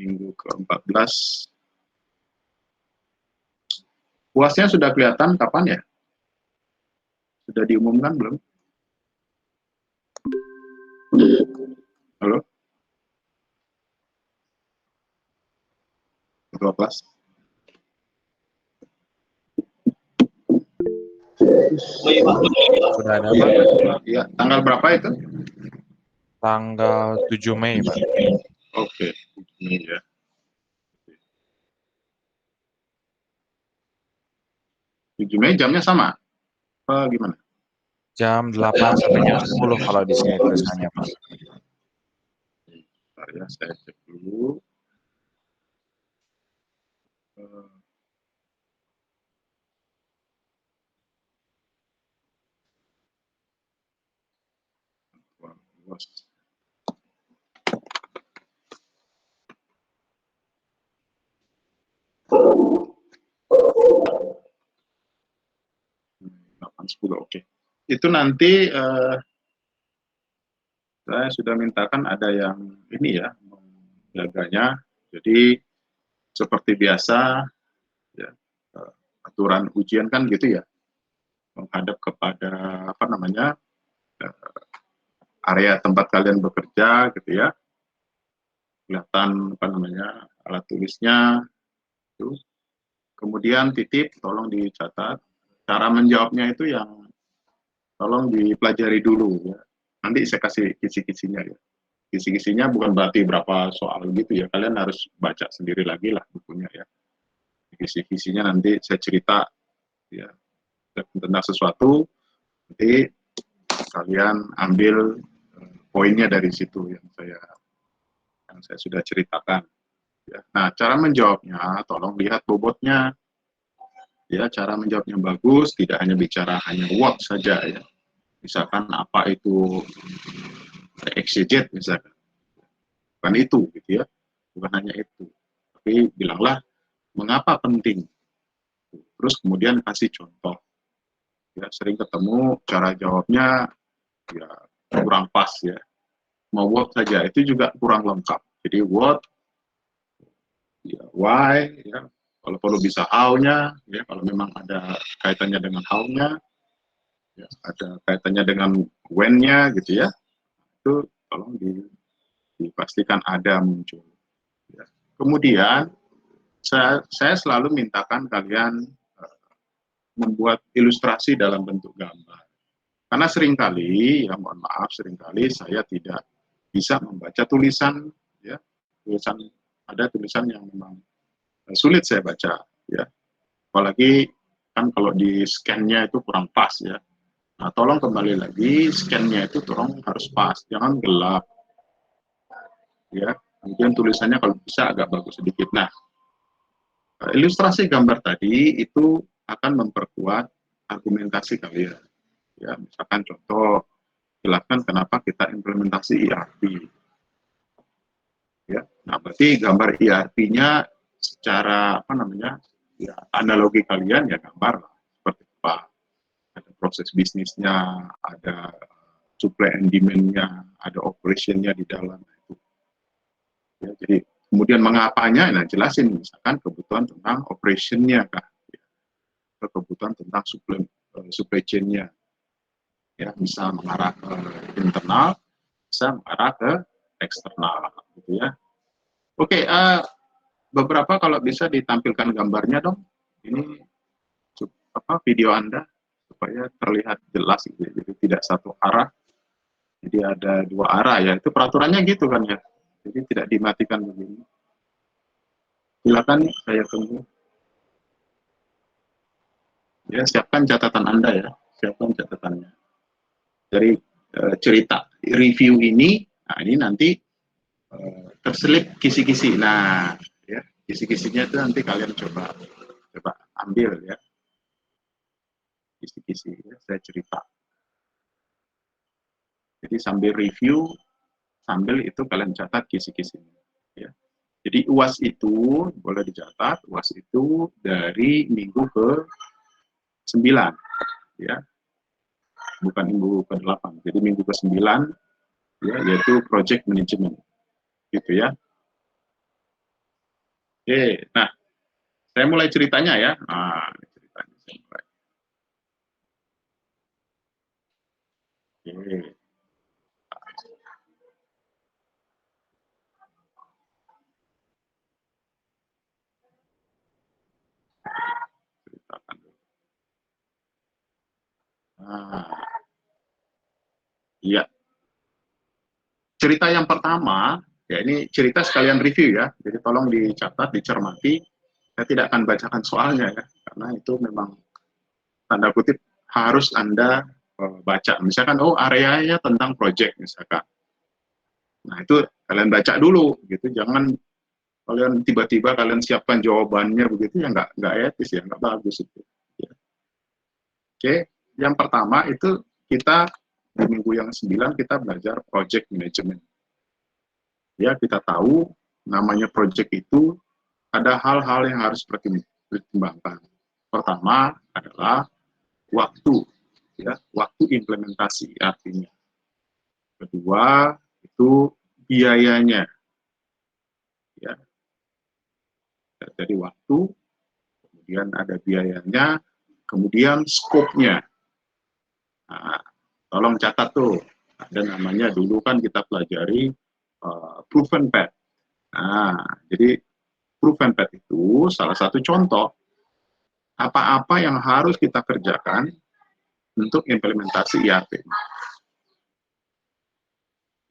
minggu ke-14. UASnya sudah kelihatan kapan ya? Sudah diumumkan belum? Halo? Ketua kelas? Sudah ada, Pak. Ya, tanggal berapa itu? Tanggal 7 Mei, Pak. Oke, ini ya. Mei jamnya sama? Apa gimana? Jam 8 sampai jam 10 kalau di sini tulisannya, Pak. Bentar ya, saya cek dulu. Oke. Itu nanti saya sudah mintakan ada yang ini ya, menjaganya. Jadi seperti biasa, ya, aturan ujian kan gitu ya, menghadap kepada apa namanya area tempat kalian bekerja gitu ya, kelihatan apa namanya alat tulisnya itu. Kemudian titip, tolong dicatat. Cara menjawabnya itu yang tolong dipelajari dulu ya. Nanti saya kasih kisi-kisinya ya. Kisi-kisinya bukan berarti berapa soal gitu ya. Kalian harus baca sendiri lagi lah bukunya ya. Kisi-kisinya nanti saya cerita ya tentang sesuatu. Nanti kalian ambil poinnya dari situ yang saya sudah ceritakan. Ya. Nah, cara menjawabnya, tolong lihat bobotnya. Ya, cara menjawabnya bagus, tidak hanya bicara hanya what saja ya. Misalkan apa itu exeget misalkan. Bukan itu gitu ya. Bukan hanya itu. Tapi bilanglah mengapa penting. Terus kemudian kasih contoh. Ya, sering ketemu cara jawabnya ya kurang pas ya. Mau what saja itu juga kurang lengkap. Jadi what, ya, why, ya, kalau perlu bisa how-nya, ya, kalau memang ada kaitannya dengan how-nya, ya, ada kaitannya dengan when-nya, gitu ya, itu tolong dipastikan ada muncul. Ya. Kemudian, saya selalu mintakan kalian membuat ilustrasi dalam bentuk gambar. Karena seringkali, ya mohon maaf, seringkali saya tidak bisa membaca tulisan, ya, ada tulisan yang memang sulit saya baca ya, apalagi kan kalau di scan-nya itu kurang pas ya. Nah, tolong kembali lagi scan-nya itu tolong harus pas, jangan gelap ya. Kemudian tulisannya kalau bisa agak bagus sedikit. Nah, ilustrasi gambar tadi itu akan memperkuat argumentasi kalian ya. Misalkan contoh, jelaskan kenapa kita implementasi ERP ya. Nah, berarti gambar ERP-nya secara apa namanya ya, analogi kalian ya gambar seperti apa, ada proses bisnisnya, ada supply and demand-nya, ada operation-nya di dalam itu ya. Jadi kemudian mengapanya, nah jelasin misalkan kebutuhan tentang operation-nya kah ya, kebutuhan tentang supply chain-nya ya, bisa mengarah ke internal, bisa mengarah ke eksternal gitu ya. Oke, beberapa kalau bisa ditampilkan gambarnya dong. Ini apa video Anda supaya terlihat jelas gitu. Jadi tidak satu arah. Jadi ada dua arah ya. Itu peraturannya gitu kan ya. Jadi tidak dimatikan begini. Silakan saya tunggu. Ya, siapkan catatan Anda ya. Siapkan catatannya. Dari cerita review ini, nah ini nanti terselip kisi-kisi. Nah, ya, kisi-kisinya itu nanti kalian coba ambil ya. Kisi-kisi ya, saya cerita. Jadi sambil review, sambil itu kalian catat kisi-kisinya. Ya. Jadi UAS itu boleh dicatat, UAS itu dari minggu ke-9, ya, bukan minggu ke-8. Jadi minggu ke-9, ya, yaitu project management, gitu ya. Oke, nah saya mulai ceritanya ya. Nah, ini ceritanya saya mulai. Oke. Ceritakan dulu. Nah, iya. Cerita yang pertama, ya ini cerita sekalian review ya. Jadi tolong dicatat, dicermati. Saya tidak akan bacakan soalnya ya, karena itu memang tanda kutip harus Anda baca. Misalkan, oh areanya tentang project misalkan. Nah itu kalian baca dulu, gitu. Jangan kalian tiba-tiba kalian siapkan jawabannya begitu ya nggak etis ya, nggak bagus itu. Ya. Oke, yang pertama itu kita di minggu yang 9 kita belajar project management. Ya kita tahu namanya project itu ada hal-hal yang harus dipertimbangkan. Pertama adalah waktu, ya waktu implementasi artinya. Kedua itu biayanya, ya jadi waktu, kemudian ada biayanya, kemudian skopnya. Nah, tolong catat tuh, ada namanya dulu kan kita pelajari proven path. Nah, jadi proven path itu salah satu contoh apa-apa yang harus kita kerjakan untuk implementasi IAP.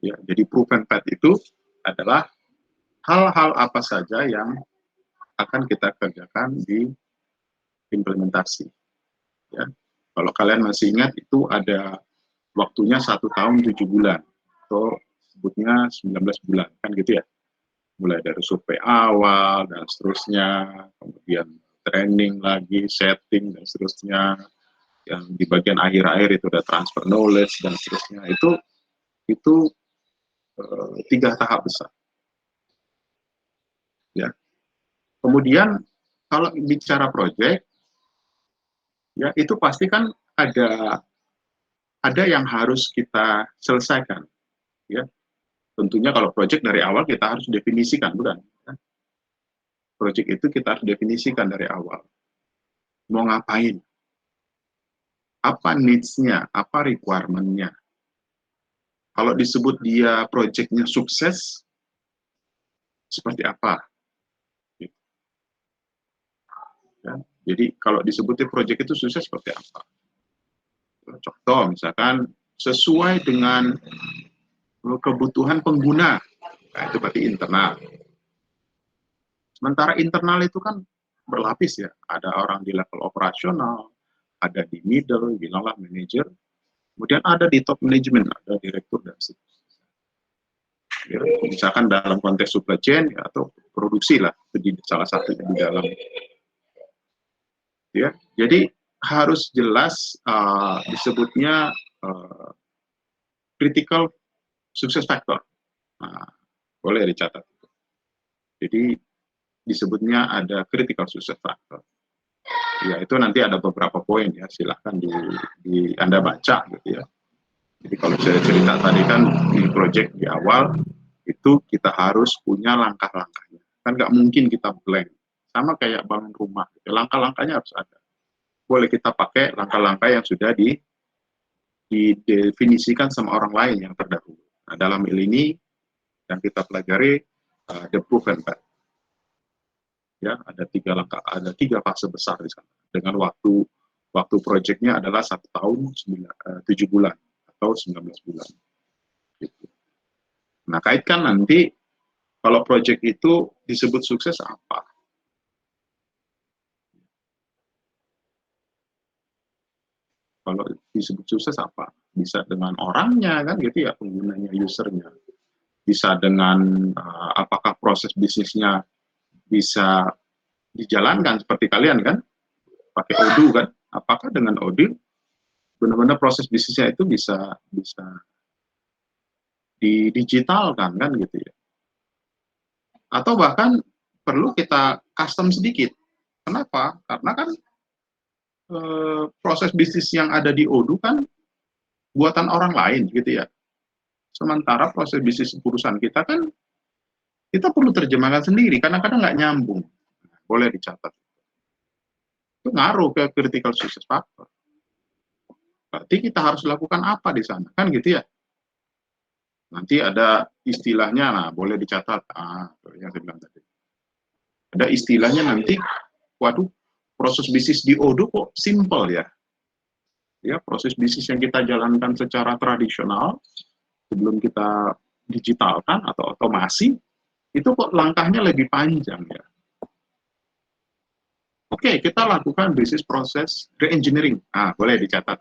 Ya, jadi proven path itu adalah hal-hal apa saja yang akan kita kerjakan di implementasi. Ya. Kalau kalian masih ingat itu ada waktunya 1 tahun 7 bulan atau sebutnya 19 bulan kan gitu ya. Mulai dari survei awal dan seterusnya, kemudian training lagi, setting dan seterusnya. Yang di bagian akhir-akhir itu ada transfer knowledge dan seterusnya. Itu 3 tahap besar. Ya. Kemudian kalau bicara project, ya itu pasti kan ada yang harus kita selesaikan. Ya, tentunya kalau project dari awal kita harus definisikan, bukan? Project itu kita harus definisikan dari awal. Mau ngapain? Apa needs-nya? Apa requirement-nya? Kalau disebut dia project-nya sukses, seperti apa? Ya. Jadi kalau disebutnya project itu sukses seperti apa? Contoh misalkan sesuai dengan kebutuhan pengguna, nah, itu berarti internal. Sementara internal itu kan berlapis ya, ada orang di level operasional, ada di middle, inilah manager, kemudian ada di top management, ada direktur dan seterusnya. Ya, misalkan dalam konteks supply chain ya, atau produksi lah, itu salah satu di dalam. Ya, jadi harus jelas disebutnya critical success factor. Nah, boleh dicatat. Jadi disebutnya ada critical success factor. Ya itu nanti ada beberapa poin ya, silahkan di Anda baca gitu ya. Jadi kalau saya cerita tadi kan di project di awal itu kita harus punya langkah-langkahnya. Kan nggak mungkin kita blank. Sama kayak bangun rumah, gitu. Langkah-langkahnya harus ada. Boleh kita pakai langkah-langkah yang sudah didefinisikan sama orang lain yang terdahulu. Nah, dalam hal ini yang kita pelajari the proven path. Ya, ada 3 langkah, ada 3 fase besar di sana. Dengan waktu proyeknya adalah 1 tahun 7 bulan atau 19 bulan. Gitu. Nah, kaitkan nanti kalau proyek itu disebut sukses apa? Kalau disebut sukses apa? Bisa dengan orangnya kan gitu ya, penggunanya, usernya. Bisa dengan apakah proses bisnisnya bisa dijalankan seperti kalian kan, pakai Odoo kan? Apakah dengan Odoo benar-benar proses bisnisnya itu bisa didigitalkan kan gitu ya? Atau bahkan perlu kita custom sedikit. Kenapa? Karena kan proses bisnis yang ada di Odoo kan buatan orang lain gitu ya. Sementara proses bisnis perusahaan kita kan Kita perlu terjemahkan sendiri, kadang-kadang nggak nyambung. Boleh dicatat. Itu ngaruh ke critical success factor. Berarti kita harus lakukan apa di sana, kan gitu ya. Nanti ada istilahnya, nah boleh dicatat. Yang saya bilang tadi. Ada istilahnya nanti, waduh, proses bisnis di Odoo kok simple ya. Ya, proses bisnis yang kita jalankan secara tradisional sebelum kita digitalkan atau otomasi, itu kok langkahnya lebih panjang ya. Oke, kita lakukan bisnis proses re-engineering. Boleh dicatat.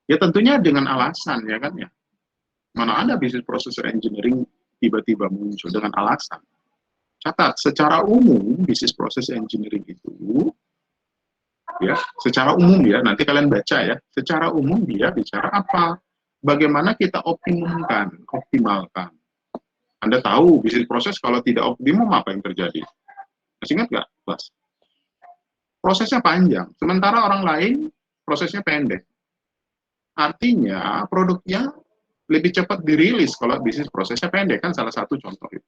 Ya tentunya dengan alasan ya kan ya. Mana ada bisnis proses re-engineering tiba-tiba muncul dengan alasan. Catat, secara umum bisnis proses engineering itu ya, secara umum ya, nanti kalian baca ya, secara umum dia bicara apa? Bagaimana kita optimalkan. Anda tahu bisnis proses kalau tidak optimum apa yang terjadi? Masih ingat nggak, Bas? Prosesnya panjang, sementara orang lain prosesnya pendek. Artinya produknya lebih cepat dirilis kalau bisnis prosesnya pendek, kan salah satu contoh itu.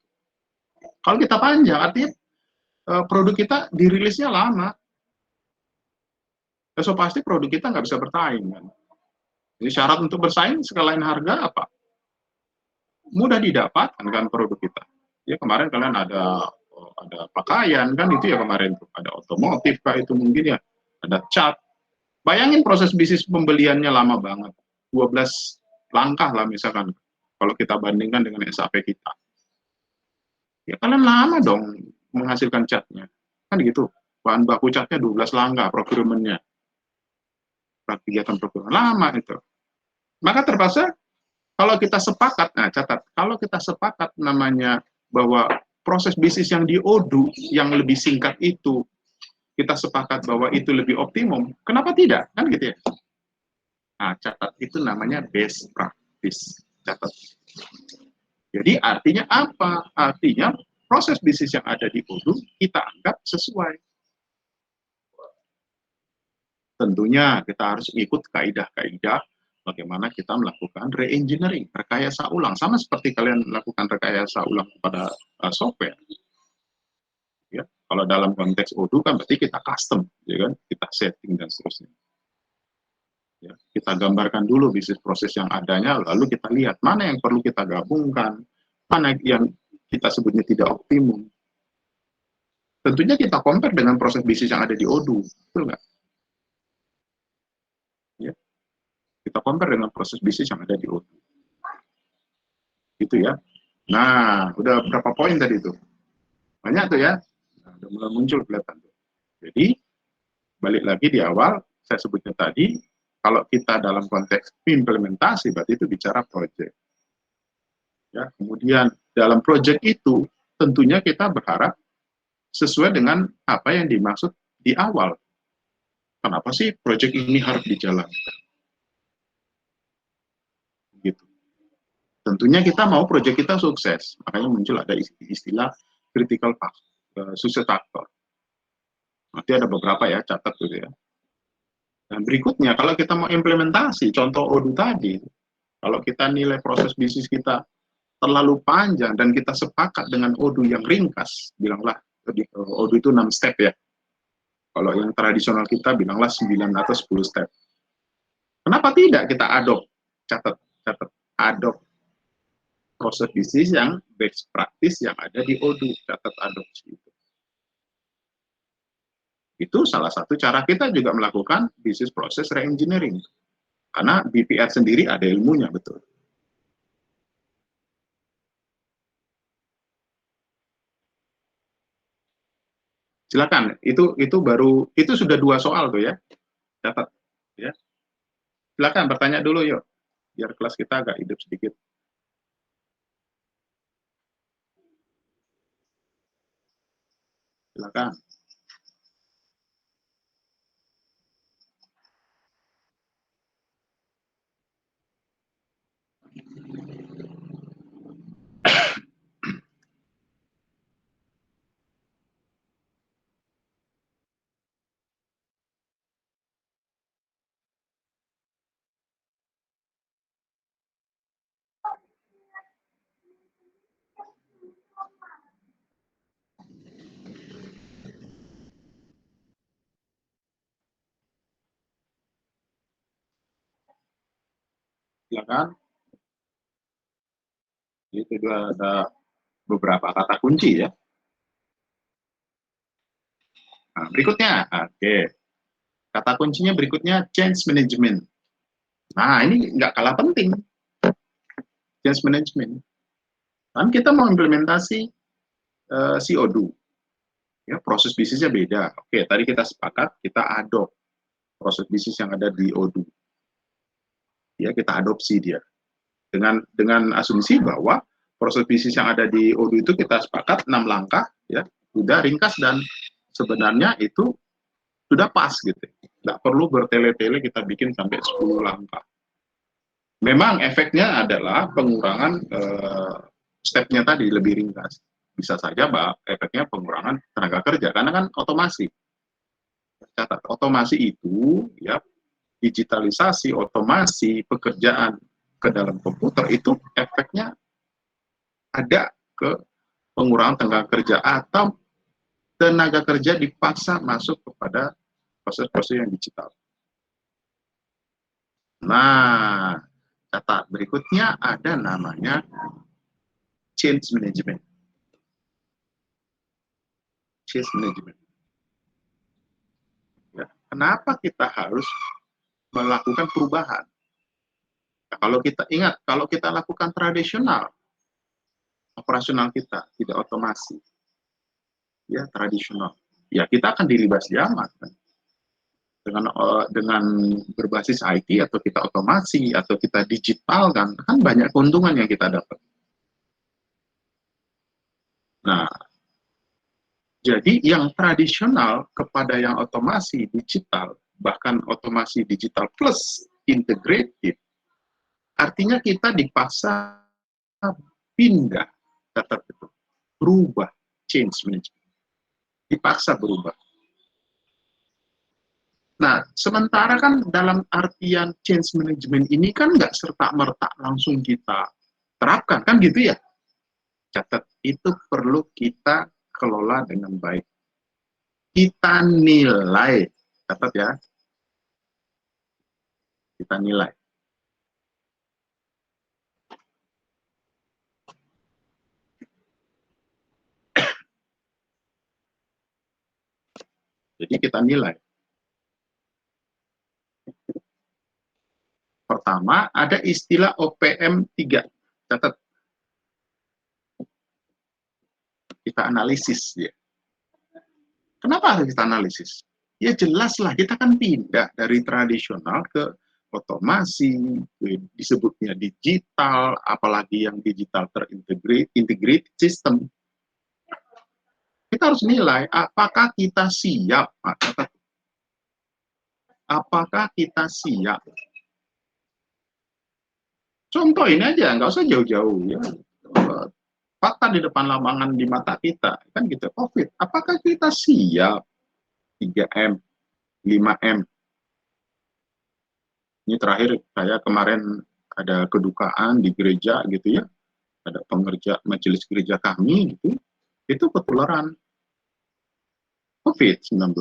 Kalau kita panjang, artinya produk kita dirilisnya lama. So pasti produk kita nggak bisa bersaing kan. Jadi syarat untuk bersaing sekalian harga apa? Mudah didapatkan kan produk kita. Ya kemarin kalian ada pakaian kan itu ya kemarin tuh, ada otomotif kah itu mungkin ya, ada cat. Bayangin proses bisnis pembeliannya lama banget. 12 langkah lah misalkan kalau kita bandingkan dengan SAP kita. Ya kalian lama dong menghasilkan catnya. Kan gitu. Bahan baku catnya 12 langkah procurementnya. Kegiatan procurement lama itu. Maka terpaksa kalau kita sepakat, nah catat, kalau kita sepakat namanya bahwa proses bisnis yang di Odoo yang lebih singkat itu, kita sepakat bahwa itu lebih optimum, kenapa tidak? Kan gitu ya. Nah, catat, itu namanya best practice. Catat. Jadi artinya apa? Artinya proses bisnis yang ada di Odoo kita anggap sesuai. Tentunya kita harus ikut kaidah-kaidah bagaimana kita melakukan re-engineering, rekayasa ulang. Sama seperti kalian melakukan rekayasa ulang pada software. Ya, kalau dalam konteks Odoo kan berarti kita custom, ya kan? Kita setting dan seterusnya. Ya, kita gambarkan dulu bisnis proses yang adanya, lalu kita lihat mana yang perlu kita gabungkan, mana yang kita sebutnya tidak optimum. Tentunya kita compare dengan proses bisnis yang ada di Odoo, betul nggak? Ya, kita compare dengan proses bisnis yang ada di Odoo. Gitu ya. Nah, udah berapa poin tadi itu? Banyak tuh ya. Nah, udah mulai muncul kelihatan tuh. Jadi, balik lagi di awal, saya sebutnya tadi, kalau kita dalam konteks implementasi, berarti itu bicara project. Ya, kemudian dalam project itu, tentunya kita berharap sesuai dengan apa yang dimaksud di awal. Kenapa sih project ini harus dijalankan? Gitu. Tentunya kita mau project kita sukses, makanya muncul ada istilah critical success factor. Nanti ada beberapa ya, catat gitu ya. Dan berikutnya, kalau kita mau implementasi, contoh Odoo tadi, kalau kita nilai proses bisnis kita terlalu panjang dan kita sepakat dengan Odoo yang ringkas, bilanglah Odoo itu 6 step ya. Kalau yang tradisional kita bilanglah 9 atau 10 step. Kenapa tidak kita adopt? Catat, adopt proses bisnis yang best practice yang ada di Odoo, catat adopsi itu. Itu salah satu cara kita juga melakukan bisnis proses re-engineering. Karena BPR sendiri ada ilmunya, betul. Silakan, itu sudah 2 soal tuh ya. Catat ya. Silakan bertanya dulu yuk, biar kelas kita agak hidup sedikit. Silakan. ya kan? Itu juga ada beberapa kata kunci ya. Nah, berikutnya, oke. Kata kuncinya berikutnya change management. Nah, ini nggak kalah penting, change management. Kan kita mau implementasi CO2, ya proses bisnisnya beda. Oke, tadi kita sepakat kita adopt proses bisnis yang ada di O2. Ya, kita adopsi dia dengan asumsi bahwa proses bisnis yang ada di O2 itu kita sepakat 6 langkah, ya, sudah ringkas dan sebenarnya itu sudah pas gitu. Nggak perlu bertele-tele kita bikin sampai 10 langkah. Memang efeknya adalah pengurangan stepnya tadi lebih ringkas. Bisa saja efeknya pengurangan tenaga kerja karena kan otomasi. Catat, otomasi itu ya digitalisasi, otomasi pekerjaan ke dalam komputer itu efeknya ada ke pengurangan tenaga kerja atau tenaga kerja dipaksa masuk kepada proses-proses yang digital. Nah, catat berikutnya ada namanya change management. Change management. Ya, kenapa kita harus melakukan perubahan? Nah, kalau kita ingat, kalau kita lakukan tradisional, operasional kita tidak otomasi, ya tradisional, ya kita akan dilibas zaman kan? Dengan berbasis IT atau kita otomasi atau kita digital kan banyak keuntungan yang kita dapat. Nah, jadi yang tradisional kepada yang otomasi digital, bahkan otomasi digital plus integrated, artinya kita dipaksa pindah, tetap itu, berubah, change management, dipaksa berubah. Nah, sementara kan dalam artian change management ini kan nggak serta-merta langsung kita terapkan, kan gitu ya? Catat, itu perlu kita kelola dengan baik. Kita nilai, catat ya, kita nilai. Jadi kita nilai. Pertama, ada istilah OPM 3. Catat. Kita analisis ya. Kenapa harus kita analisis? Ya jelaslah, kita kan pindah dari tradisional ke otomasi, disebutnya digital, apalagi yang digital terintegrate sistem. Kita harus nilai, apakah kita siap? Apakah kita siap? Contoh ini aja, nggak usah jauh-jauh ya. Fakta di depan lapangan di mata kita, kan gitu, COVID. Apakah kita siap 3M, 5M? Ini terakhir saya kemarin ada kedukaan di gereja gitu ya, ada pengerja majelis gereja kami gitu, itu ketularan COVID-19.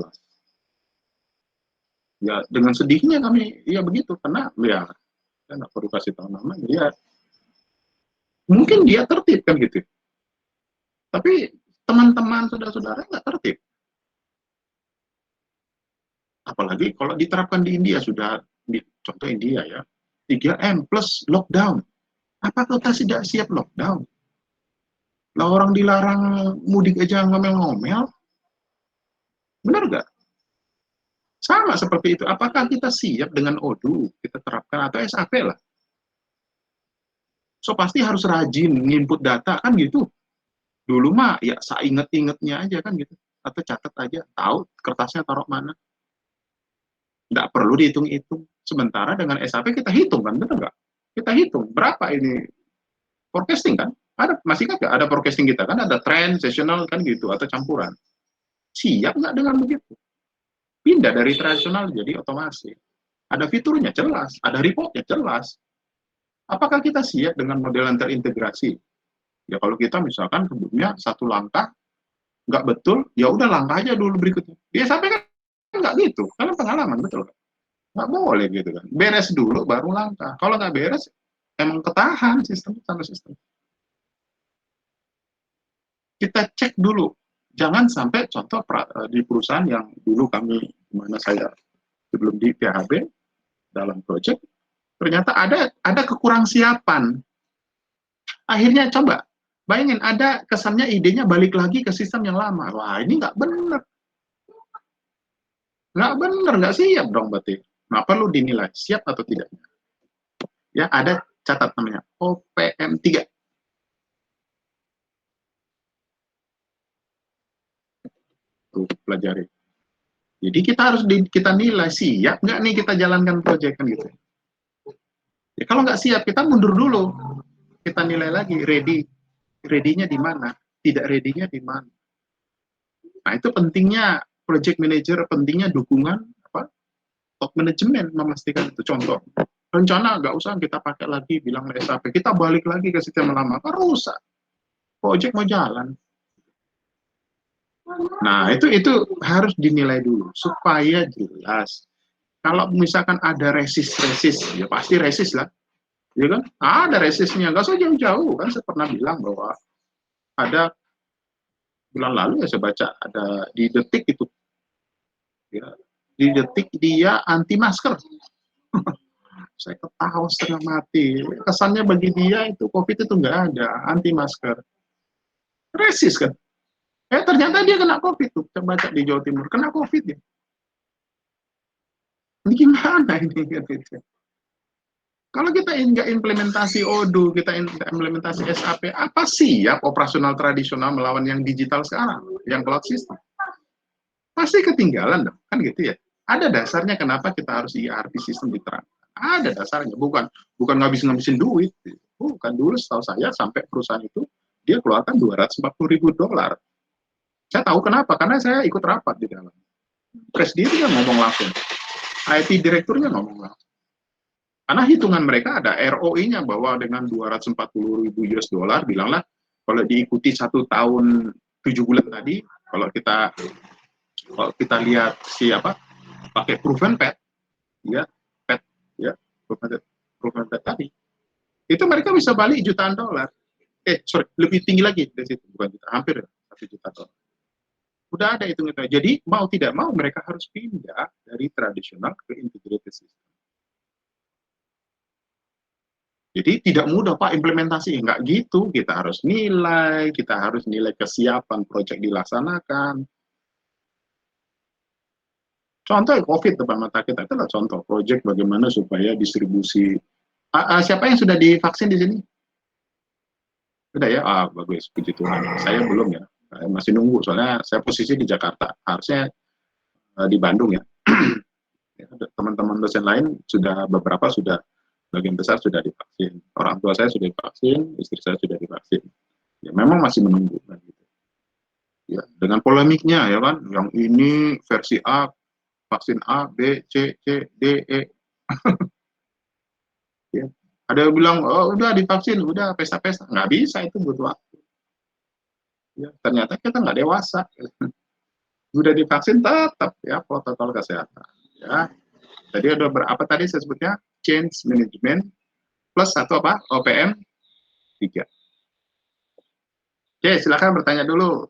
Ya dengan sedihnya kami ya begitu, karena ya saya nggak perlu kasih tahu nama, dia mungkin dia tertib kan gitu, tapi teman-teman saudara-saudara nggak tertib. Apalagi kalau diterapkan di India, sudah di contoh India ya, 3M plus lockdown. Apakah kita tidak siap lockdown? Lah orang dilarang mudik aja ngomel-ngomel, benar nggak? Sama seperti itu. Apakah kita siap dengan ODU kita terapkan atau SAP lah? So pasti harus rajin nginput data kan gitu. Dulu mah ya seinget-ingetnya aja kan gitu. Atau catat aja, tahu kertasnya taruh mana. Nggak perlu dihitung-hitung. Sementara dengan SAP kita hitung kan, benar nggak? Kita hitung berapa ini forecasting kan? Ada, masih nggak ada forecasting kita kan? Ada trend, seasonal kan gitu, atau campuran. Siap nggak dengan begitu? Pindah dari tradisional jadi otomasi. Ada fiturnya jelas, ada reportnya jelas. Apakah kita siap dengan model yang terintegrasi? Ya kalau kita misalkan sebelumnya satu langkah nggak betul, ya udah langkah aja dulu berikutnya. Dia sampai kan nggak gitu, karena pengalaman betul. Nggak boleh gitu kan. Beres dulu baru langkah. Kalau nggak beres, emang ketahan sistem sama sistem. Kita cek dulu. Jangan sampai contoh di perusahaan yang dulu kami, dimana saya sebelum di PHB, dalam project, ternyata ada kekurang siapan. Akhirnya coba, bayangin ada kesannya idenya balik lagi ke sistem yang lama. Wah, ini nggak benar. Nggak benar, nggak siap dong berarti. Nah, perlu dinilai siap atau tidak. Ya, ada catat namanya OPM 3. Tuh, pelajari. Jadi kita harus kita nilai siap nggak nih kita jalankan proyek kan gitu. Ya, kalau nggak siap kita mundur dulu. Kita nilai lagi ready. Ready-nya di mana? Tidak ready-nya di mana? Nah, itu pentingnya project manager, pentingnya dukungan apa? Top manajemen memastikan itu. Contoh, rencana nggak usah kita pakai lagi bilang SAP, kita balik lagi ke sistem lama, kan rusak. Project mau jalan. Nah, itu harus dinilai dulu supaya jelas. Kalau misalkan ada resis, ya pasti resis lah. Ya kan? Ada resisnya, nggak usah jauh-jauh kan. Saya pernah bilang bahwa ada bulan lalu ya saya baca ada di Detik itu, ya, di Detik dia anti masker. Saya ketawa setengah mati. Kesannya bagi dia itu COVID itu nggak ada, anti masker. Resis kan? Ternyata dia kena COVID tuh. Saya baca di Jawa Timur, kena COVID ya. Ini gimana ini? Kalau kita nggak implementasi ODU, kita implementasi SAP, apa siap operasional tradisional melawan yang digital sekarang, yang cloud system? Pasti ketinggalan dong, kan gitu ya. Ada dasarnya kenapa kita harus ERP system diterapkan. Ada dasarnya, bukan ngabis-ngabisin duit. Bukan, dulu setahu saya sampai perusahaan itu dia keluarkan $240.000. Saya tahu kenapa, karena saya ikut rapat di dalam. Presiden dia ngomong langsung, IT direkturnya ngomong langsung. Karena hitungan mereka ada ROI-nya bahwa dengan $240.000 bilanglah kalau diikuti 1 tahun 7 bulan tadi, kalau kita lihat siapa pakai proven pet, ya pet, ya proven pet tadi, itu mereka bisa balik jutaan dolar. Lebih tinggi lagi dari situ, bukan juta, hampir 1 juta dolar. Udah ada hitung-hitungan. Jadi mau tidak mau mereka harus pindah dari tradisional ke integrated system. Jadi tidak mudah Pak implementasi, nggak gitu. Kita harus nilai kesiapan proyek dilaksanakan. Contoh COVID depan mata kita itu adalah contoh proyek bagaimana supaya distribusi. Siapa yang sudah divaksin di sini? Sudah ya? Bagus, puji Tuhan. Saya belum ya, saya masih nunggu soalnya saya posisi di Jakarta. Harusnya di Bandung ya. Teman-teman dosen lain beberapa sudah, bagian besar sudah divaksin. Orang tua saya sudah divaksin, istri saya sudah divaksin. Ya memang masih menunggu kan gitu. Ya, dengan polemiknya ya kan, yang ini versi A, vaksin A, B, C, D, E. Ya. Ada yang bilang, oh udah divaksin, udah pesta-pesta. Nggak bisa, itu butuh waktu. Ya, ternyata kita nggak dewasa. Udah divaksin tetap ya protokol kesehatan. Ya. Tadi ada berapa tadi saya sebutnya? Change management plus satu apa? OPM 3. Oke, silakan bertanya dulu.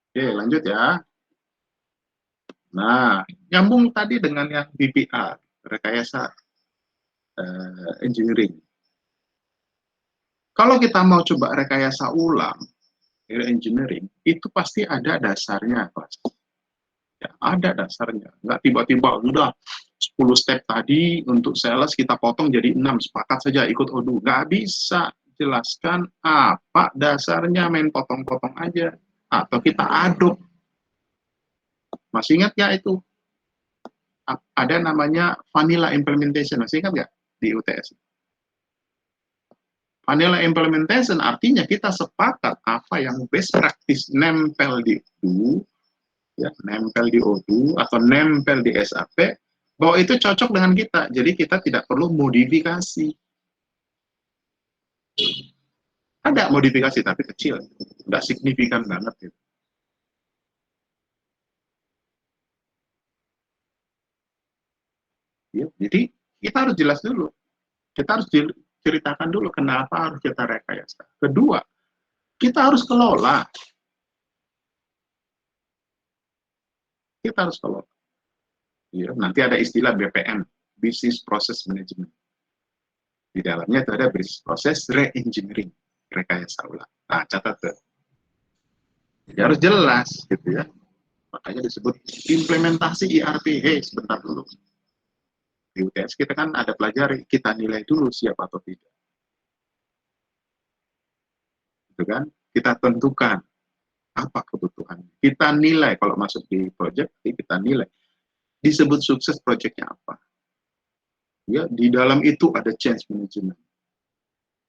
Oke, lanjut ya. Nah, nyambung tadi dengan yang BPR, rekayasa engineering. Kalau kita mau coba rekayasa ulang engineering, itu pasti ada dasarnya, Mas. Ya, ada dasarnya. Nggak tiba-tiba udah 10 step tadi untuk sales kita potong jadi 6, sepakat saja ikut ODU. Nggak bisa jelaskan apa dasarnya, main potong-potong aja. Atau kita aduk. Masih ingat ya itu? Ada namanya vanilla implementation, masih ingat nggak di UTS? Vanilla implementation artinya kita sepakat apa yang best practice nempel di ODU, ya, nempel di ODU atau nempel di SAP, bahwa itu cocok dengan kita. Jadi kita tidak perlu modifikasi. Ada modifikasi tapi kecil, nggak signifikan banget gitu. Ya, jadi kita harus jelas dulu, kita harus ceritakan dulu kenapa harus kita rekayasa. Kedua, kita harus kelola, kita harus kelola. Ya, nanti ada istilah BPM, Business Process Management. Di dalamnya itu ada business process re-engineering, rekayasa ulang. Nah, catat tuh. Jadi harus jelas gitu ya. Makanya disebut implementasi ERP. Hey, sebentar dulu. Di UTS kita kan ada pelajari, kita nilai dulu siap atau tidak. Gitu kan? Kita tentukan apa kebutuhan. Kita nilai kalau masuk di project, kita nilai. Disebut sukses projectnya apa. Ya, di dalam itu ada change management.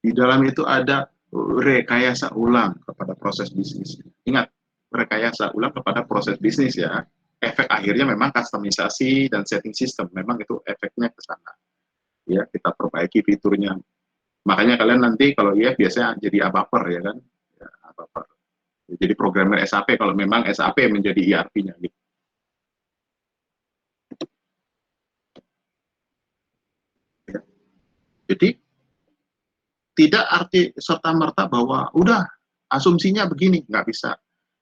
Di dalam itu ada rekayasa ulang kepada proses bisnis. Ingat, rekayasa ulang kepada proses bisnis ya. Efek akhirnya memang customisasi dan setting system. Memang itu efeknya ke sana. Ya, kita perbaiki fiturnya. Makanya kalian nanti kalau ya biasanya jadi ABAPER ya kan. Ya, ABAPER. Jadi programmer SAP kalau memang SAP menjadi ERP-nya gitu. Ya. Jadi tidak arti serta-merta bahwa udah asumsinya begini, nggak bisa.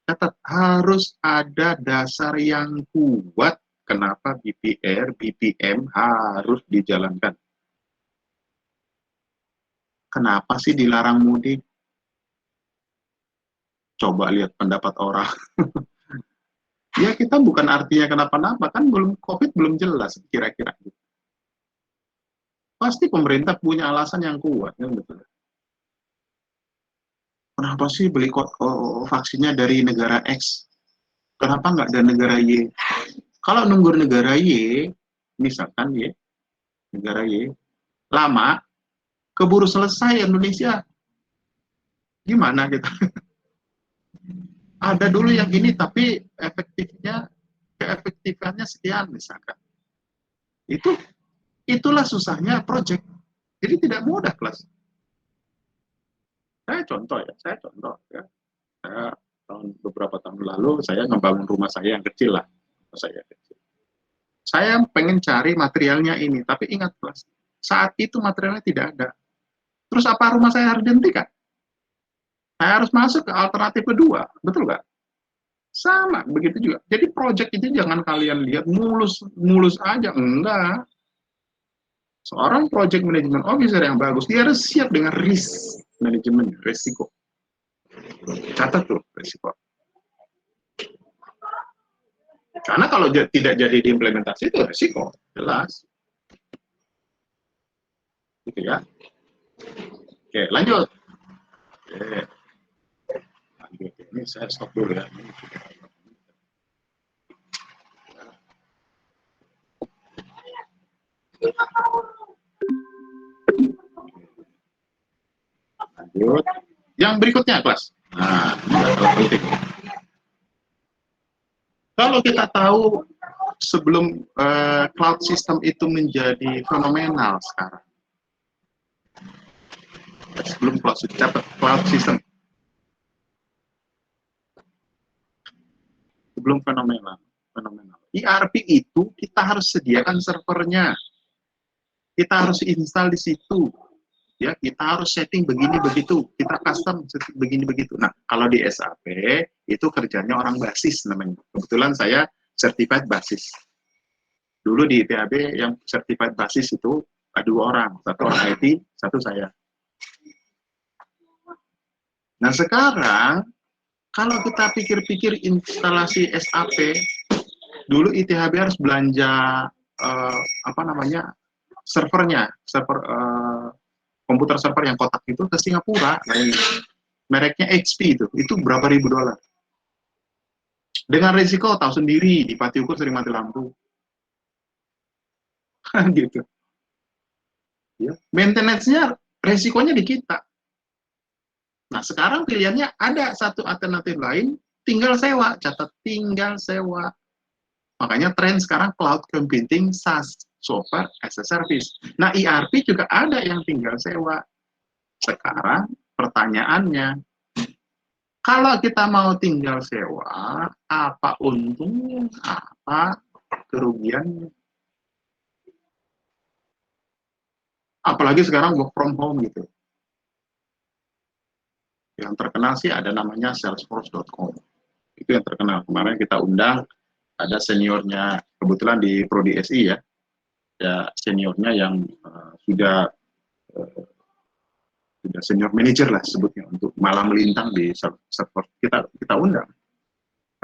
Tetap harus ada dasar yang kuat kenapa BPR, BPM harus dijalankan. Kenapa sih dilarang mudik? Coba lihat pendapat orang. Ya kita bukan artinya kenapa-napa, kan belum COVID belum jelas kira-kira. Pasti pemerintah punya alasan yang kuat, kan betul. Kenapa sih beli vaksinnya dari negara X? Kenapa nggak dari negara Y? Kalau nunggu negara Y, misalkan Y, negara Y, lama, keburu selesai Indonesia. Gimana kita? Ada dulu yang gini, tapi keefektifannya sekian misalkan. Itulah susahnya project. Jadi tidak mudah kelas. Saya contoh ya. Saya beberapa tahun lalu saya ngebangun rumah saya yang kecil lah. Saya pengen cari materialnya ini, tapi ingat kelas. Saat itu materialnya tidak ada. Terus apa rumah saya harus dihentikan? Saya harus masuk ke alternatif kedua, betul nggak? Sama, begitu juga. Jadi project itu jangan kalian lihat mulus aja, enggak. Seorang project management officer yang bagus, dia harus siap dengan risk management, resiko. Catat tuh resiko. Karena kalau tidak jadi diimplementasi itu resiko, jelas. Gitu ya. Oke, lanjut. Oke. Lanjut. Ini saya stop dulu ya. Lanjut. Yang berikutnya, kelas. Nah, penting. Kalau kita tahu sebelum cloud system itu menjadi fenomenal sekarang, sebelum cloud system, sebelum fenomenal. ERP itu kita harus sediakan servernya, kita harus install di situ, ya kita harus setting begini begitu, kita custom setting begini begitu. Nah kalau di SAP itu kerjanya orang basis namanya. Kebetulan saya certified basis. Dulu di ITAB yang certified basis itu ada 2 orang, satu orang IT, satu saya. Nah sekarang kalau kita pikir-pikir instalasi SAP, dulu ITHB harus belanja servernya, komputer server yang kotak itu ke Singapura, mereknya HP itu berapa ribu $. Dengan risiko tahu sendiri, di Pati Ukur sering mati lampu, gitu. Ya. Maintenance-nya resikonya di kita. Nah sekarang pilihannya ada satu alternatif lain, tinggal sewa, catat tinggal sewa. Makanya tren sekarang cloud computing SaaS, software as a service. Nah ERP juga ada yang tinggal sewa. Sekarang pertanyaannya, kalau kita mau tinggal sewa, apa untungnya, apa kerugiannya? Apalagi sekarang work from home gitu. Yang terkenal sih ada namanya salesforce.com. Itu yang terkenal. Kemarin kita undang, ada seniornya, kebetulan di Prodi SI ya, ada seniornya yang sudah senior manager lah sebutnya, untuk malam melintang di Salesforce. Kita undang.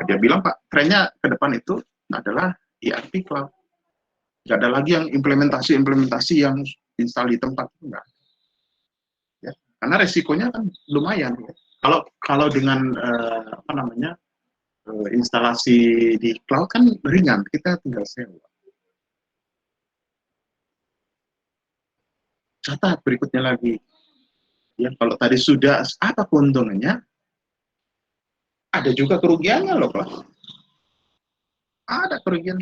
Dia bilang, Pak, trennya ke depan itu adalah ERP cloud. Nggak ada lagi yang implementasi yang install di tempat, enggak. Ya, karena resikonya kan lumayan. Ya. Kalau dengan instalasi di cloud kan ringan, kita tinggal sewa. Catat berikutnya lagi. Ya, kalau tadi sudah apa keuntungannya, ada juga kerugiannya loh, Pak. Ada kerugian.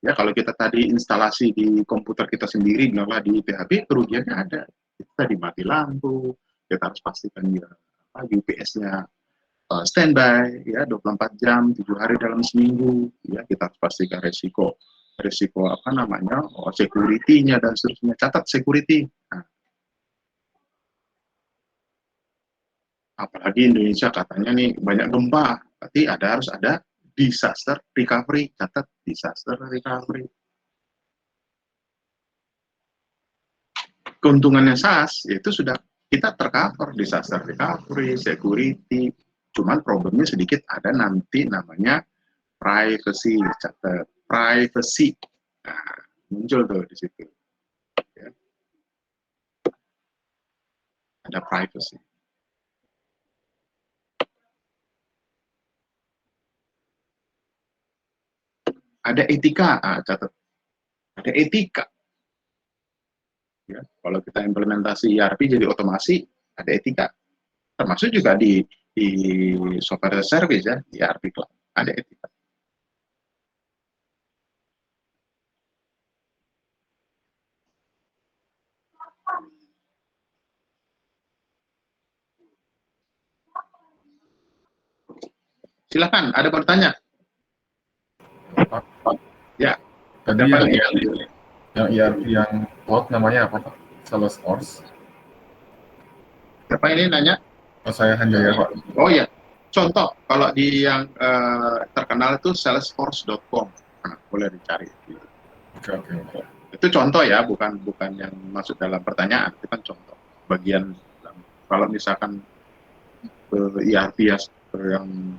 Ya, kalau kita tadi instalasi di komputer kita sendiri, misalnya di PHP, kerugiannya ada. Kita dimati lampu, kita harus pastikan ya, UPS-nya standby, ya 24 jam, 7 hari dalam seminggu. Ya, kita harus pastikan resiko apa namanya, security-nya dan seterusnya. Catat security. Nah, apalagi Indonesia katanya nih banyak gempa, berarti harus ada disaster recovery. Catat disaster recovery. Keuntungannya SaaS itu sudah kita tercover disaster recovery, security. Cuman problemnya sedikit, ada nanti namanya privacy. Catat privacy. Nah, muncul tuh di situ. Ya. Ada privacy. Ada etika, catat. Ada etika. Ya, kalau kita implementasi ERP jadi otomasi, ada etika. Termasuk juga di software service ya, di ERP cloud, ada etika. Silakan, ada bertanya? Ya. Tadi yang ERP yang cloud namanya apa, Pak? Salesforce. Siapa ini nanya? Oh, saya Hanjaya, Pak. Oh ya, contoh kalau di yang terkenal itu salesforce.com. Nah, boleh dicari. Oke. Itu contoh ya, bukan yang masuk dalam pertanyaan, itu kan contoh. Bagian kalau misalkan ERP yang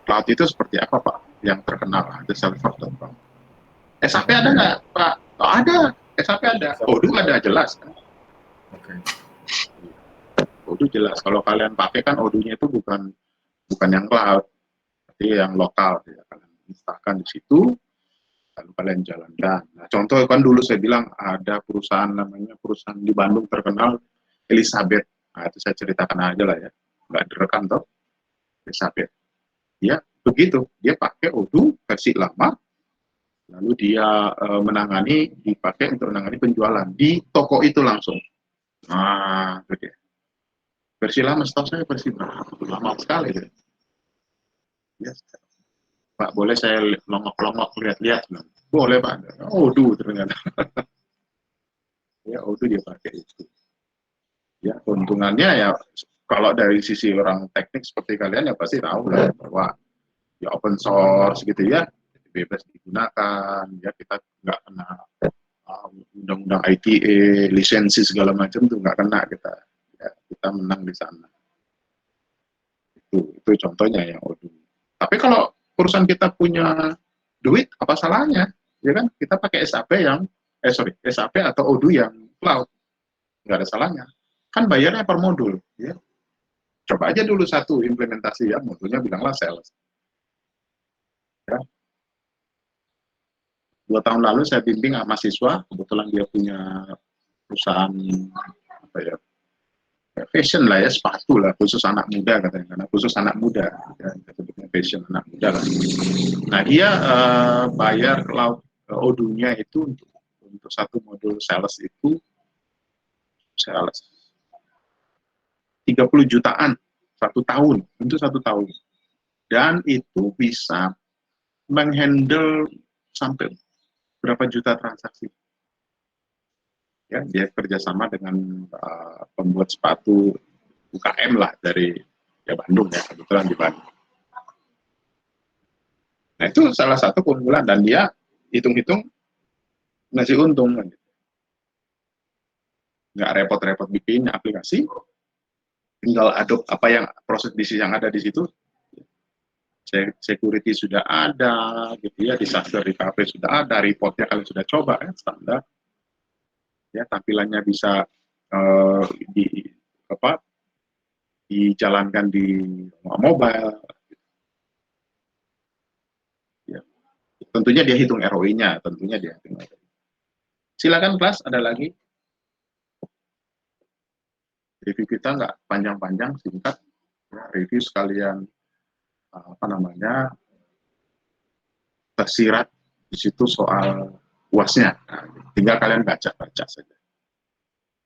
cloud itu seperti apa, Pak? Yang terkenal ada salesforce.com. SAP ada nggak, Pak? Oh, ada. SAP ada. Odoo ada, jelas kan? Oke. Odoo jelas. Kalau kalian pakai kan Odoo-nya itu bukan yang cloud, tapi yang lokal. Ya. Kalian installkan di situ, lalu kalian jalankan. Nah, contoh kan dulu saya bilang ada perusahaan di Bandung terkenal, Elizabeth. Nah, itu saya ceritakan aja lah ya. Nggak direkam toh, Elizabeth. Ya, begitu. Dia pakai Odoo versi lama, lalu dia dipakai untuk menangani penjualan di toko itu langsung. Nah, itu dia. Versi lama, setahu saya versi lama sekali. Ya. Pak, boleh saya longok-longok lihat-lihat? Boleh, Pak. Odoo ternyata. Ya, Odoo dia pakai itu. Ya, keuntungannya ya, kalau dari sisi orang teknik seperti kalian ya pasti tahu lah bahwa ya open source gitu ya, bebas digunakan, ya kita nggak kena undang-undang ITA, lisensi segala macam tuh nggak kena kita. Ya, kita menang di sana. Itu contohnya yang Odoo. Tapi kalau perusahaan kita punya duit, apa salahnya? Ya kan, kita pakai SAP atau Odoo yang cloud, nggak ada salahnya. Kan bayarnya per modul, ya. Coba aja dulu satu implementasi ya, modulnya bilanglah sales. Ya. 2 tahun lalu saya bimbing mahasiswa, kebetulan dia punya perusahaan apa ya, fashion lah ya, sepatu lah, khusus anak muda katanya, karena khusus anak muda, ya, fashion anak muda lah. Nah dia bayar cloud Odoo-nya itu untuk satu modul sales itu 30 jutaan 1 tahun, untuk 1 tahun. Dan itu bisa menghandle sampai berapa juta transaksi. Ya, dia kerjasama dengan pembuat sepatu UKM lah dari Bandung ya, kebetulan di Bandung. Nah itu salah satu keunggulan, dan dia hitung-hitung ngasih untung. Nggak repot-repot bikin aplikasi, tinggal adopt apa yang proses bisnis yang ada di situ. Security sudah ada, gitu ya, disaster recovery sudah ada, reportnya kalian sudah coba ya, standar. Ya, tampilannya bisa di apa dijalankan di mobile. Ya. Tentunya dia hitung ROI-nya, tentunya dia hitung ROI. Silakan kelas, ada lagi. Review kita nggak panjang-panjang, singkat. Ya, review sekalian apa namanya tersirat di situ soal UAS-nya. Nah, tinggal kalian baca-baca saja.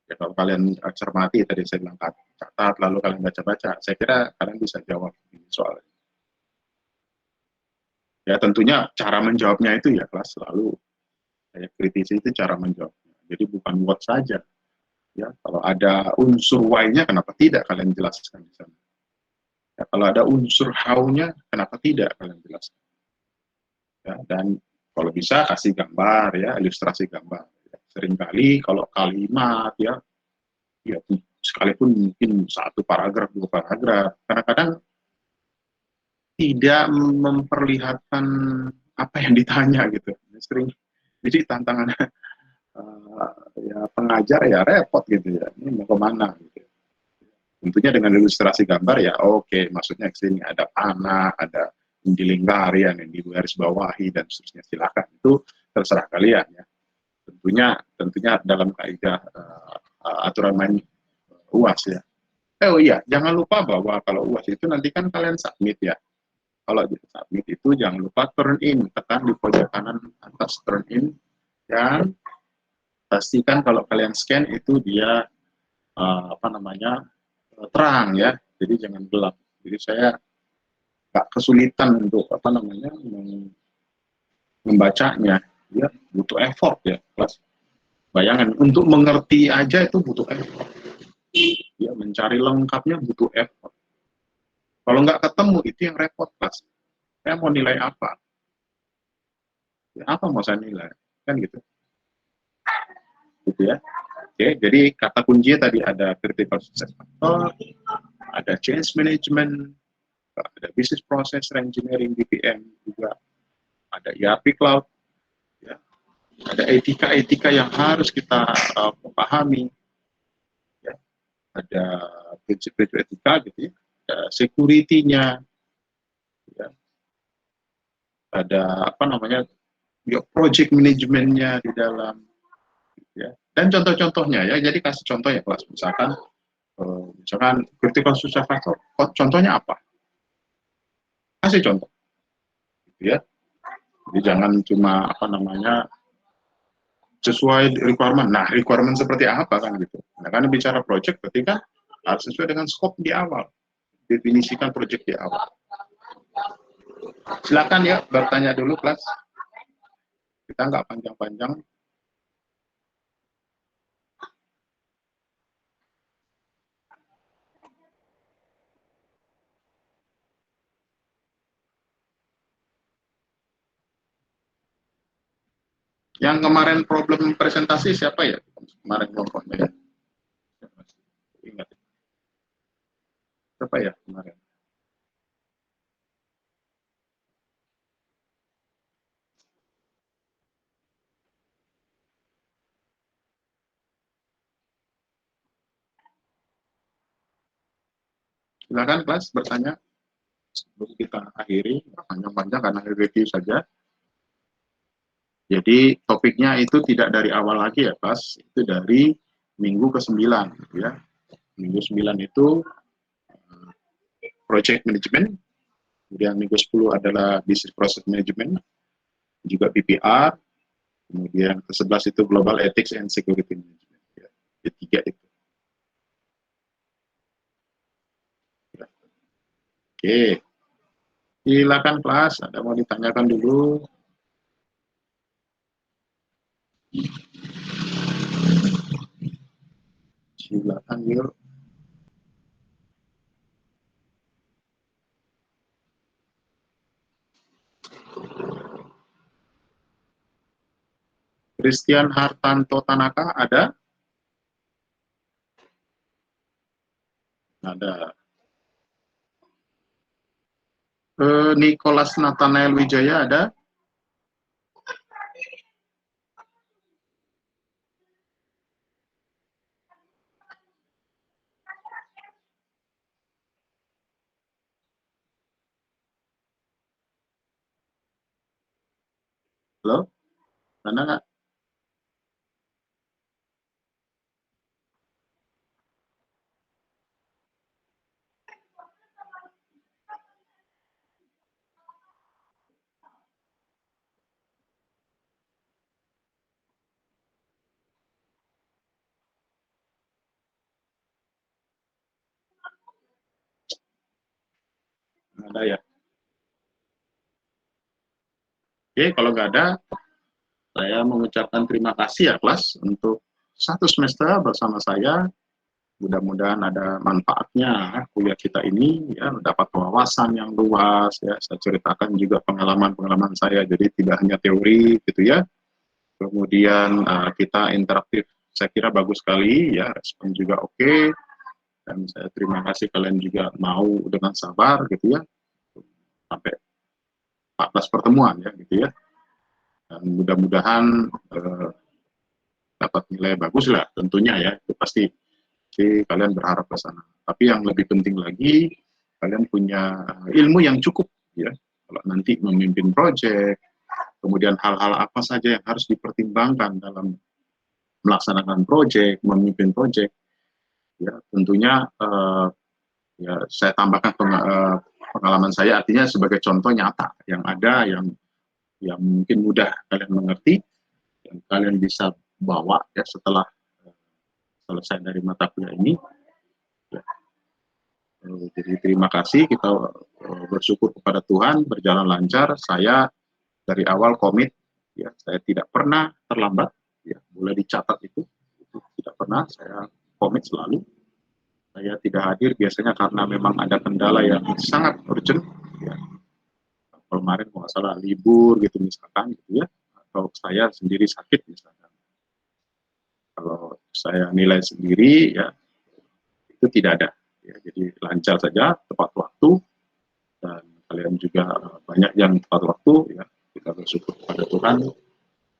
Ya, kalau kalian cermati, tadi saya bilang catat, lalu kalian baca-baca, saya kira kalian bisa jawab soal ini. Ya tentunya cara menjawabnya itu ya kelas selalu saya kritisi itu cara menjawabnya. Jadi bukan what saja. Ya, kalau ada unsur why-nya kenapa tidak kalian jelaskan di sana. Ya, kalau ada unsur how-nya kenapa tidak kalian jelaskan. Ya, dan kalau bisa kasih gambar ya, ilustrasi gambar. Ya, seringkali kalau kalimat ya sekalipun mungkin 1 paragraf, 2 paragraf, kadang-kadang tidak memperlihatkan apa yang ditanya gitu. Sering, jadi tantangannya ya pengajar ya repot gitu ya. Ini mau kemana gitu. Tentunya dengan ilustrasi gambar ya oke, maksudnya ke sini ada panah, ada dilingkari yang digaris bawahi dan seterusnya, silakan, itu terserah kalian ya. Tentunya dalam kaidah aturan main UAS ya. Oh iya, jangan lupa bahwa kalau UAS itu nanti kan kalian submit ya. Kalau di submit itu jangan lupa turn in, tekan di pojok kanan atas turn in, dan pastikan kalau kalian scan itu dia apa namanya terang ya, jadi jangan gelap. Jadi saya nggak kesulitan untuk apa namanya membacanya, ya butuh effort ya kelas. Bayangkan untuk mengerti aja itu butuh effort, ya mencari lengkapnya butuh effort. Kalau nggak ketemu itu yang repot kelas. Saya mau nilai apa? Ya, apa mau saya nilai? Kan gitu. Gitu ya. Oke, jadi kata kuncinya tadi ada critical success factor, ada change management, ada business process engineering BPM juga, ada ERP cloud, ya. Ada etika-etika yang harus kita pahami, ya. Ada prinsip-prinsip etika gitu ya, ada security-nya, ya. Ada apa namanya ya, project manajemennya di dalam, ya. Dan contoh-contohnya ya, jadi kasih contoh ya kelas, misalkan critical success factor, contohnya apa? Kasih contoh, gitu ya. Jadi jangan cuma apa namanya sesuai requirement. Nah, requirement seperti apa kan gitu. Nah, karena bicara project berarti kan harus sesuai dengan scope di awal. Definisikan project di awal. Silakan ya bertanya dulu kelas. Kita nggak panjang-panjang. Yang kemarin problem presentasi siapa ya? Kemarin kelompoknya ya. Ingat. Siapa ya kemarin? Silakan kelas bertanya. Sebelum kita akhiri, panjang-panjang karena review saja. Jadi topiknya itu tidak dari awal lagi ya kelas, itu dari minggu ke-9 gitu ya. Minggu 9 itu project management, kemudian minggu 10 adalah business process management, juga PPR, kemudian ke-11 itu global ethics and security management. Ya. Ketiga itu. Oke, silakan kelas, ada mau ditanyakan dulu? Silakan yuk. Christian Hartanto Tanaka ada? Ada. Nicholas Nathanael Wijaya ada? Halo? Ada nggak? Ada ya? Oke, kalau nggak ada, saya mengucapkan terima kasih ya kelas untuk satu semester bersama saya. Mudah-mudahan ada manfaatnya kuliah kita ini, ya, dapat wawasan yang luas, ya. Saya ceritakan juga pengalaman-pengalaman saya, jadi tidak hanya teori gitu ya. Kemudian kita interaktif, saya kira bagus sekali ya, respon juga oke. Dan saya terima kasih kalian juga mau dengan sabar gitu ya, sampai 14 pertemuan ya gitu ya. Dan mudah-mudahan dapat nilai bagus lah tentunya ya, itu pasti. Jadi kalian berharap ke sana. Tapi yang lebih penting lagi, kalian punya ilmu yang cukup ya. Kalau nanti memimpin proyek, kemudian hal-hal apa saja yang harus dipertimbangkan dalam melaksanakan proyek, memimpin proyek, ya tentunya ya saya tambahkan pengalaman saya, artinya sebagai contoh nyata yang ada, yang mungkin mudah kalian mengerti, yang kalian bisa bawa ya setelah selesai dari mata kuliah ini. Ya. Jadi terima kasih, kita bersyukur kepada Tuhan, berjalan lancar. Saya dari awal komit, ya saya tidak pernah terlambat, ya boleh dicatat itu tidak pernah. Saya komit selalu. Saya tidak hadir biasanya karena memang ada kendala yang sangat urgent, ya. Kemarin kalau nggak salah libur gitu misalkan, gitu ya, atau saya sendiri sakit misalkan. Kalau saya nilai sendiri, ya itu tidak ada. Ya, jadi lancar saja, tepat waktu, dan kalian juga banyak yang tepat waktu, ya kita bersyukur kepada Tuhan,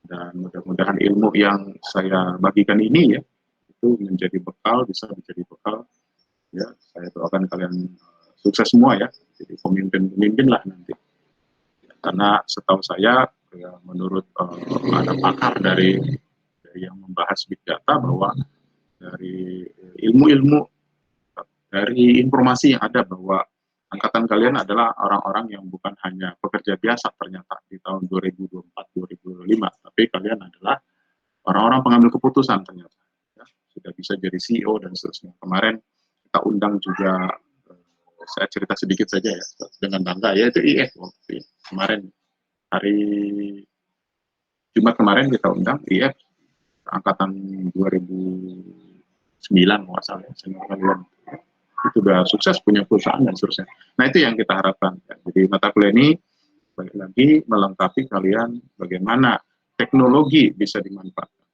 dan mudah-mudahan ilmu yang saya bagikan ini ya itu menjadi bekal, bisa menjadi bekal, ya saya doakan kalian sukses semua ya, jadi pemimpin-pemimpin lah nanti, ya, karena setahu saya ya, menurut ada pakar dari yang membahas big data bahwa dari ilmu-ilmu, dari informasi yang ada bahwa angkatan kalian adalah orang-orang yang bukan hanya pekerja biasa ternyata di tahun 2024-2025, tapi kalian adalah orang-orang pengambil keputusan ternyata. Ya, sudah bisa jadi CEO dan seterusnya. Kemarin kita undang juga, saya cerita sedikit saja ya, dengan bangga, yaitu IF. Kemarin, hari Jumat kemarin kita undang IF, angkatan 2009, nggak salah, itu udah sukses punya perusahaan dan seterusnya. Nah itu yang kita harapkan. Ya. Jadi mata kuliah ini balik lagi melengkapi kalian bagaimana teknologi bisa dimanfaatkan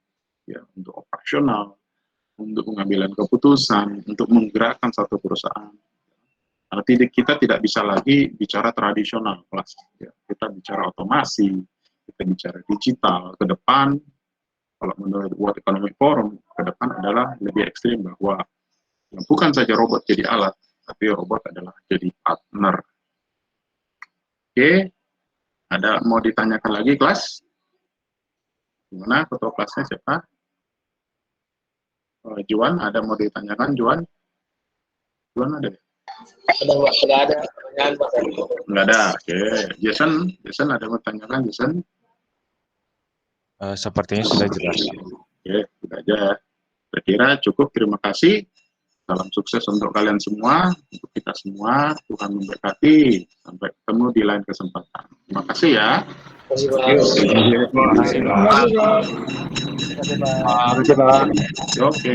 ya untuk operasional, untuk pengambilan keputusan, untuk menggerakkan satu perusahaan. Artinya kita tidak bisa lagi bicara tradisional kelas. Ya. Kita bicara otomasi, kita bicara digital. Ke depan, kalau menurut World Economic Forum, ke depan adalah lebih ekstrim bahwa yang bukan saja robot jadi alat, tapi robot adalah jadi partner. Oke, ada mau ditanyakan lagi kelas? Gimana ketua kelasnya siapa? Juan, ada mau ditanyakan Juan? Juan ada? Ada Pak, nggak ada pertanyaan Pak. Nggak ada, oke. Jason ada mau ditanyakan Jason? Sepertinya sudah jelas. Oke, sudah aja. Saya kira cukup, terima kasih. Salam sukses untuk kalian semua, untuk kita semua. Tuhan memberkati. Sampai ketemu di lain kesempatan. Terima kasih ya. Terima Terima kasih, Pak. Terima kasih, Pak. Oke.